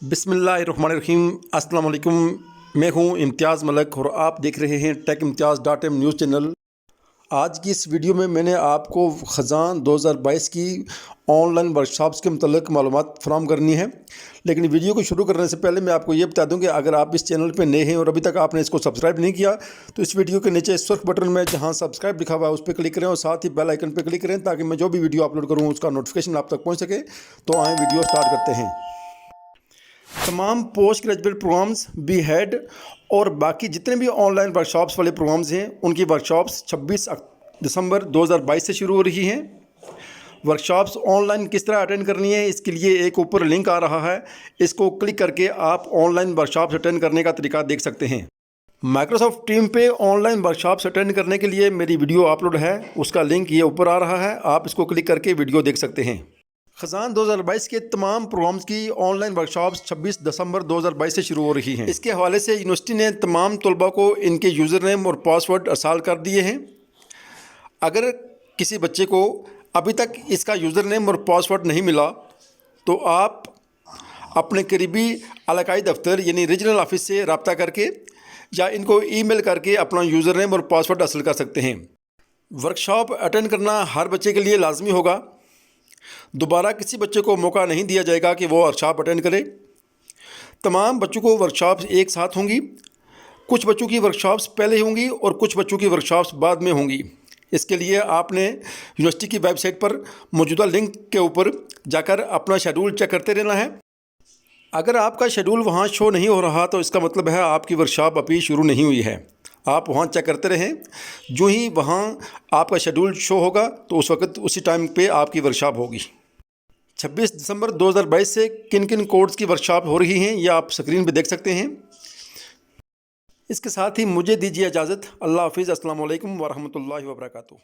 बिस्मिल्लाहिर्रहमानिर्रहीम। अस्सलाम वालेकुम। मैं हूं इम्तियाज़ मलिक और आप देख रहे हैं टेक इम्तियाज़ .m न्यूज़ चैनल। आज की इस वीडियो में मैंने आपको ख़ज़ान 2022 की ऑनलाइन वर्कशॉप्स के मतलब मालूमात फराहम करनी है। लेकिन वीडियो को शुरू करने से पहले मैं आपको ये बता दूं कि अगर आप इस चैनल पर नए हैं और अभी तक आपने इसको सब्सक्राइब नहीं किया तो इस वीडियो के नीचे सुर्ख बटन में जहां सब्सक्राइब लिखा हुआ है उस पर क्लिक करें और साथ ही बेल आइकन पर क्लिक करें ताकि मैं जो भी वीडियो अपलोड करूँ उसका नोटिफिकेशन आप तक पहुँच सके। तो आए वीडियो स्टार्ट करते हैं। तमाम post graduate programmes B Ed और बाकी जितने भी ऑनलाइन वर्कशॉप्स वाले प्रोग्राम्स हैं उनकी वर्कशॉप्स 26 दिसंबर 2022 से शुरू हो रही हैं। वर्कशॉप्स ऑनलाइन किस तरह अटेंड करनी है इसके लिए एक ऊपर लिंक आ रहा है, इसको क्लिक करके आप ऑनलाइन वर्कशॉप्स अटेंड करने का तरीका देख सकते हैं। माइक्रोसॉफ्ट टीम पे ऑनलाइन वर्कशॉप्स अटेंड करने के लिए मेरी वीडियो अपलोड है, उसका लिंक ये ऊपर आ रहा है, आप इसको क्लिक करके वीडियो देख सकते हैं। ख़ज़ान 2022 के तमाम प्रोग्राम्स की ऑनलाइन वर्कशॉप्स 26 दिसंबर 2022 से शुरू हो रही हैं। इसके हवाले से यूनिवर्सिटी ने तमाम तलबा को इनके यूज़र नेम और पासवर्ड अरसाल कर दिए हैं। अगर किसी बच्चे को अभी तक इसका यूज़र नेम और पासवर्ड नहीं मिला तो आप अपने करीबी इलाकाई दफ्तर यानी रीजनल ऑफिस से रब्ता करके या इनको ईमेल करके अपना यूज़र नेम और पासवर्ड हासिल कर सकते हैं। वर्कशॉप अटेंड करना हर बच्चे के लिए लाजमी होगा। दोबारा किसी बच्चे को मौका नहीं दिया जाएगा कि वो वर्कशॉप अटेंड करे। तमाम बच्चों को वर्कशॉप्स एक साथ होंगी। कुछ बच्चों की वर्कशॉप्स पहले होंगी और कुछ बच्चों की वर्कशॉप्स बाद में होंगी। इसके लिए आपने यूनिवर्सिटी की वेबसाइट पर मौजूदा लिंक के ऊपर जाकर अपना शेड्यूल चेक करते रहना है। अगर आपका शेड्यूल वहाँ शो नहीं हो रहा तो इसका मतलब है आपकी वर्कशॉप अभी शुरू नहीं हुई है। आप वहाँ चेक करते रहें, जो ही वहाँ आपका शेड्यूल शो होगा तो उस वक्त उसी टाइम पे आपकी वर्कशॉप होगी। 26 दिसंबर 2022 से किन किन कोर्स की वर्कशॉप हो रही हैं यह आप स्क्रीन पे देख सकते हैं। इसके साथ ही मुझे दीजिए इजाज़त। अल्लाह हाफिज़। अस्सलाम वालेकुम व रहमतुल्लाहि व बरकातुहू।